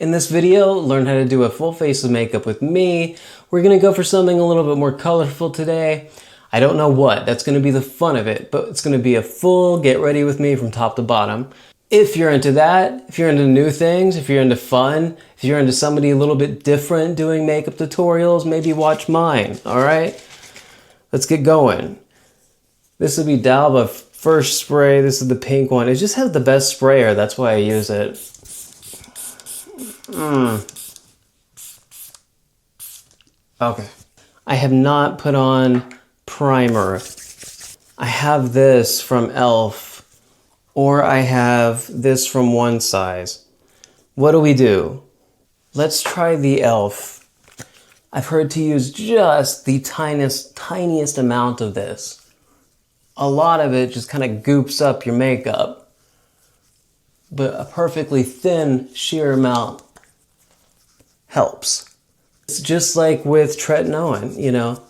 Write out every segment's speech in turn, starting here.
In this video, learn how to do a full face of makeup with me. We're gonna go for something a little bit more colorful today. I don't know what, that's gonna be the fun of it, but it's gonna be a full get ready with me from top to bottom. If you're into that, if you're into new things, if you're into fun, if you're into somebody a little bit different doing makeup tutorials, maybe watch mine, all right? Let's get going. This will be D'Alba first spray. This is the pink one. It just has the best sprayer, that's why I use it. Okay. I have not put on primer. I have this from e.l.f. or I have this from One Size. What do we do? Let's try the e.l.f. I've heard to use just the tiniest amount of this. A lot of it just kind of goops up your makeup, but a perfectly thin, sheer amount helps. It's just like with Tretinoin, you know,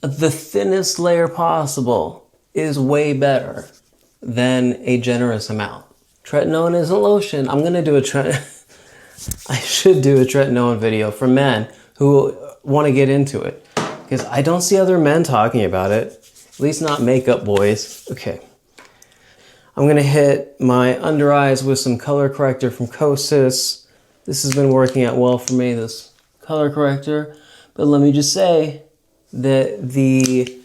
the thinnest layer possible is way better than a generous amount. Tretinoin is a lotion. I'm gonna do I should do a Tretinoin video for men who want to get into it, because I don't see other men talking about it, at least not makeup boys. Okay. I'm gonna hit my under eyes with some color corrector from Kosas. This has been working out well for me, this color corrector. But let me just say that the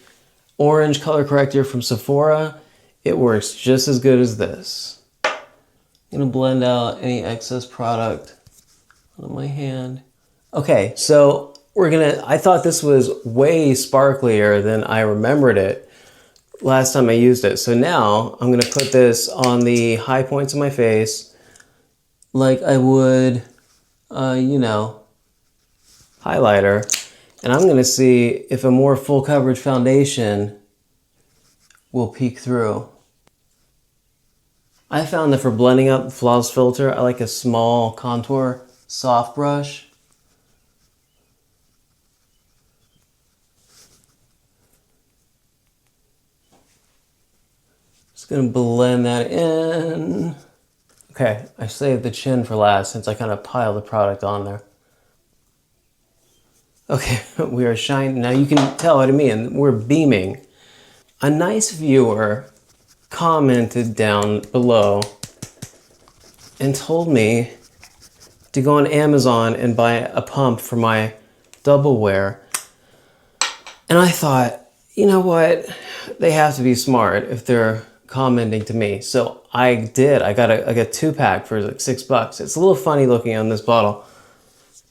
orange color corrector from Sephora, it works just as good as this. I'm gonna blend out any excess product on my hand. Okay, so I thought this was way sparklier than I remembered it last time I used it. So now I'm gonna put this on the high points of my face like I would, you know, highlighter. And I'm gonna see if a more full coverage foundation will peek through. I found that for blending up the flawless filter, I like a small contour soft brush. Just gonna blend that in. Okay, I saved the chin for last since I kind of piled the product on there. Okay, we are shining. Now you can tell what I mean, we're beaming. A nice viewer commented down below and told me to go on Amazon and buy a pump for my double wear. And I thought, you know what? They have to be smart if they're commenting to me. So I did. I got a 2-pack for like $6. It's a little funny looking on this bottle,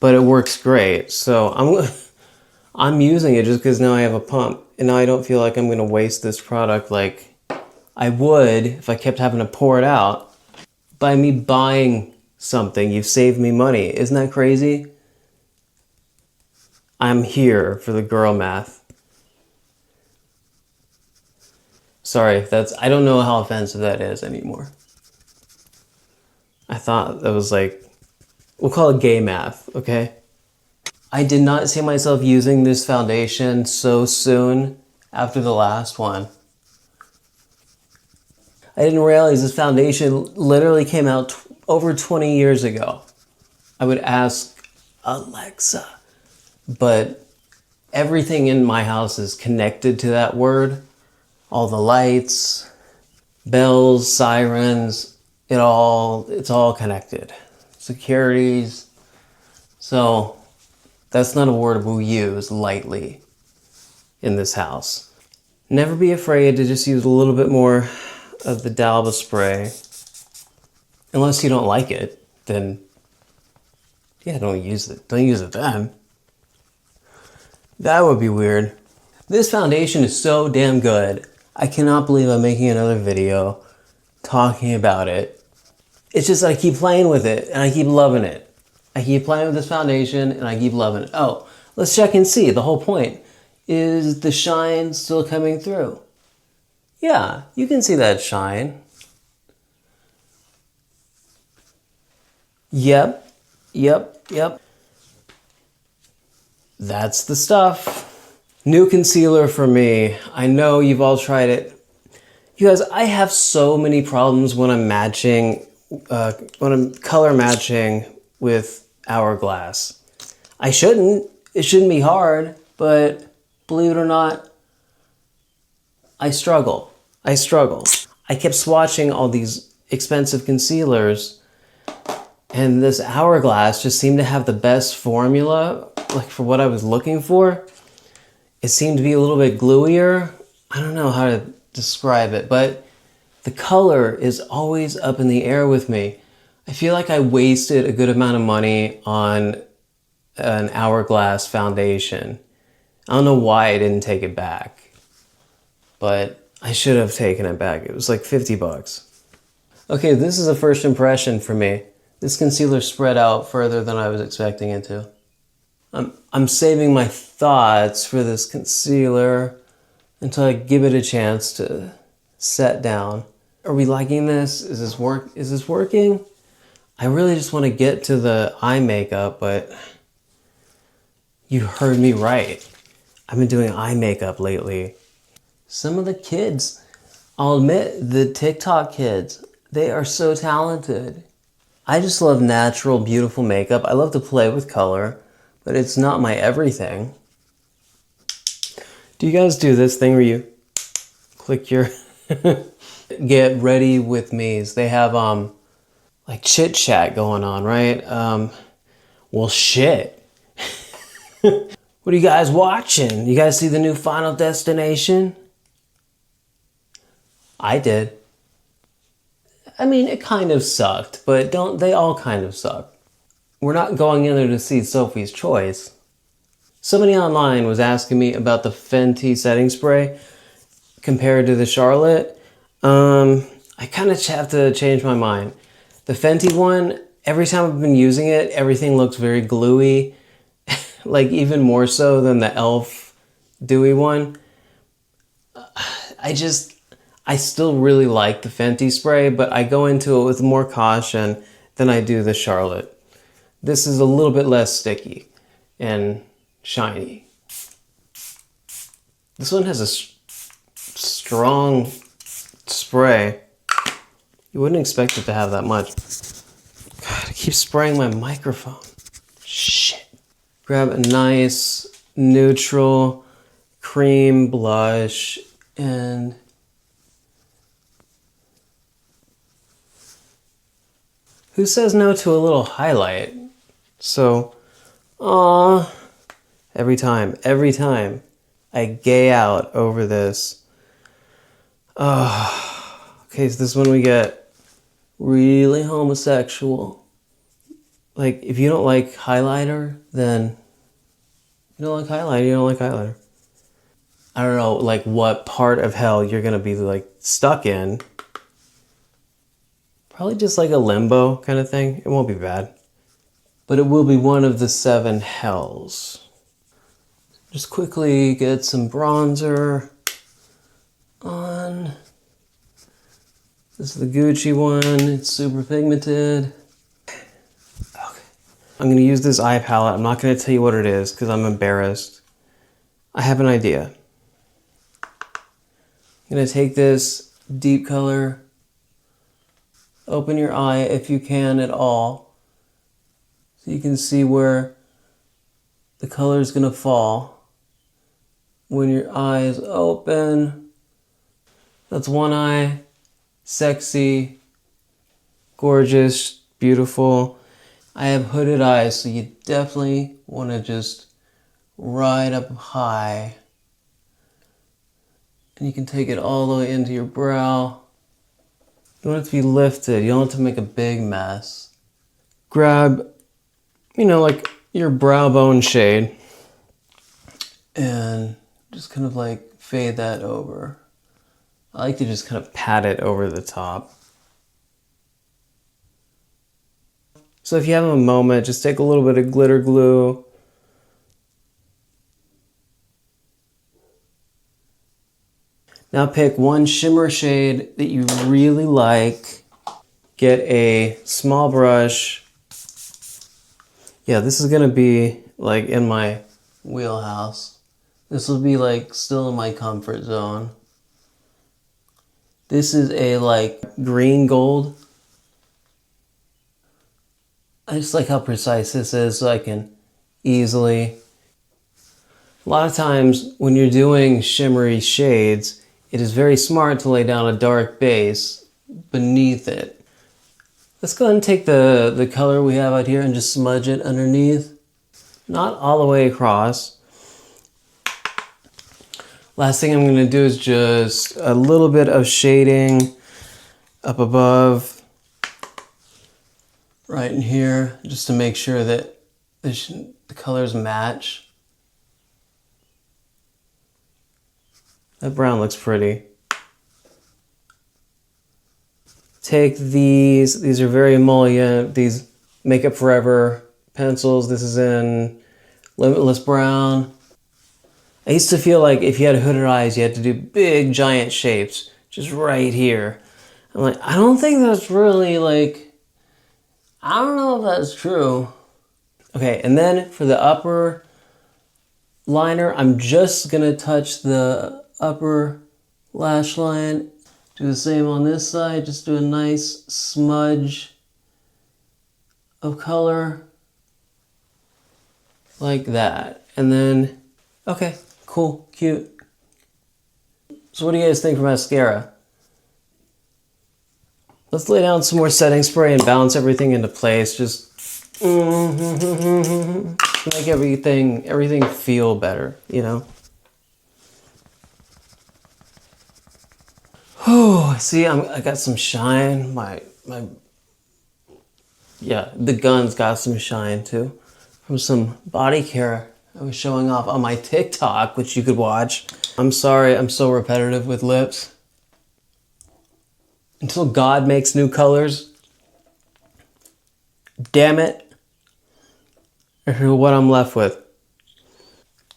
but it works great. So I'm using it just because now I have a pump, and now I don't feel like I'm gonna waste this product like I would if I kept having to pour it out. By me buying something, you've saved me money. Isn't that crazy? I'm here for the girl math. Sorry if I don't know how offensive that is anymore. I thought that was like, we'll call it gay math, okay? I did not see myself using this foundation so soon after the last one. I didn't realize this foundation literally came out over 20 years ago. I would ask Alexa, but everything in my house is connected to that word. All the lights, bells, sirens, it's all connected. Securities. So that's not a word we'll use lightly in this house. Never be afraid to just use a little bit more of the D'Alba spray. Unless you don't like it, then yeah, don't use it. Don't use it then. That would be weird. This foundation is so damn good. I cannot believe I'm making another video talking about it. It's just that I keep playing with it and I keep loving it. I keep playing with this foundation and I keep loving it. Oh, let's check and see. The whole point is the shine still coming through. Yeah, you can see that shine. Yep. That's the stuff. New concealer for me. I know you've all tried it. You guys, I have so many problems when I'm color matching with Hourglass. I shouldn't. It shouldn't be hard, but believe it or not, I struggle. I struggle. I kept swatching all these expensive concealers, and this Hourglass just seemed to have the best formula, like for what I was looking for. It seemed to be a little bit gluier. I don't know how to describe it, but the color is always up in the air with me. I feel like I wasted a good amount of money on an Hourglass foundation. I don't know why I didn't take it back, but I should have taken it back. It was like 50 bucks. Okay, this is a first impression for me. This concealer spread out further than I was expecting it to. I'm saving my thoughts for this concealer until I give it a chance to set down. Are we liking this? Is this working? I really just want to get to the eye makeup, but you heard me right. I've been doing eye makeup lately. Some of the kids, I'll admit, the TikTok kids, they are so talented. I just love natural, beautiful makeup. I love to play with color, but it's not my everything. Do you guys do this thing where you click your get ready with me's? They have like chit chat going on, right? Well, shit. What are you guys watching? You guys see the new Final Destination? I did. I mean, it kind of sucked, but don't they all kind of suck? We're not going in there to see Sophie's Choice. Somebody online was asking me about the Fenty setting spray compared to the Charlotte. I kind of have to change my mind. The Fenty one, every time I've been using it, everything looks very gluey. Like even more so than the e.l.f. dewy one. I still really like the Fenty spray, but I go into it with more caution than I do the Charlotte. This is a little bit less sticky and shiny. This one has a strong spray. You wouldn't expect it to have that much. God, I keep spraying my microphone. Shit. Grab a nice neutral cream blush and who says no to a little highlight? So, every time I gay out over this. Okay, so this is when we get really homosexual. Like, if you don't like highlighter, then you don't like highlighter, you don't like highlighter. I don't know, like, what part of hell you're gonna be, like, stuck in. Probably just like a limbo kind of thing. It won't be bad. But it will be one of the 7 hells. Just quickly get some bronzer on. This is the Gucci one. It's super pigmented. Okay. I'm going to use this eye palette. I'm not going to tell you what it is because I'm embarrassed. I have an idea. I'm going to take this deep color. Open your eye if you can at all. So you can see where the color is going to fall. When your eye is open. That's one eye. Sexy. Gorgeous. Beautiful. I have hooded eyes, so you definitely want to just ride up high. And you can take it all the way into your brow. You want it to be lifted. You don't want it to make a big mess. Grab, like your brow bone shade and just kind of like fade that over. I like to just kind of pat it over the top. So if you have a moment, just take a little bit of glitter glue. Now pick one shimmer shade that you really like. Get a small brush. Yeah, this is gonna be like in my wheelhouse. This will be like still in my comfort zone. This is a like green gold. I just like how precise this is so I can easily... A lot of times when you're doing shimmery shades, it is very smart to lay down a dark base beneath it. Let's go ahead and take the color we have out here and just smudge it underneath. Not all the way across. Last thing I'm going to do is just a little bit of shading up above, right in here, just to make sure that the colors match. That brown looks pretty. Take these are very emollient, these Makeup Forever pencils. This is in Limitless Brown. I used to feel like if you had hooded eyes, you had to do big, giant shapes, just right here. I'm like, I don't think that's really like, I don't know if that's true. Okay, and then for the upper liner, I'm just gonna touch the upper lash line. Do the same on this side, just do a nice smudge of color like that. And then, okay, cool, cute. So what do you guys think for mascara? Let's lay down some more setting spray and balance everything into place. Just make everything feel better, you know? Oh, see, I got some shine. Yeah, the gun's got some shine too. From some body care I was showing off on my TikTok, which you could watch. I'm sorry, I'm so repetitive with lips. Until God makes new colors. Damn it. Here's what I'm left with.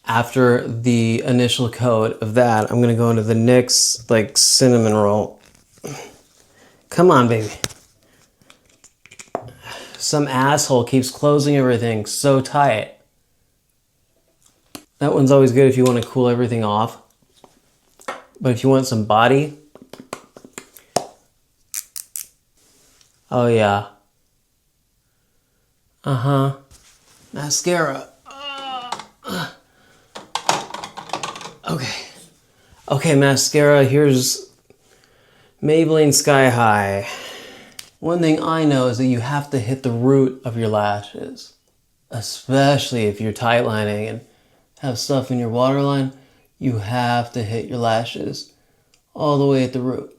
After the initial coat of that, I'm gonna go into the NYX like cinnamon roll. Come on, baby. Some asshole keeps closing everything so tight. That one's always good if you want to cool everything off. But if you want some body, oh yeah. Mascara. Okay, mascara. Here's Maybelline Sky High. One thing I know is that you have to hit the root of your lashes. Especially if you're tight lining and have stuff in your waterline, you have to hit your lashes all the way at the root.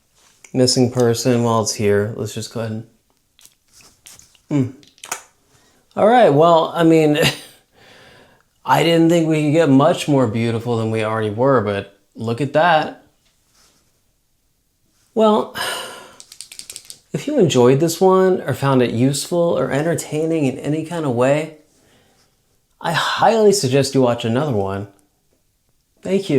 Missing person, while it's here, let's just go ahead and... All right, well, I mean, I didn't think we could get much more beautiful than we already were, but look at that. Well, if you enjoyed this one or found it useful or entertaining in any kind of way, I highly suggest you watch another one. Thank you.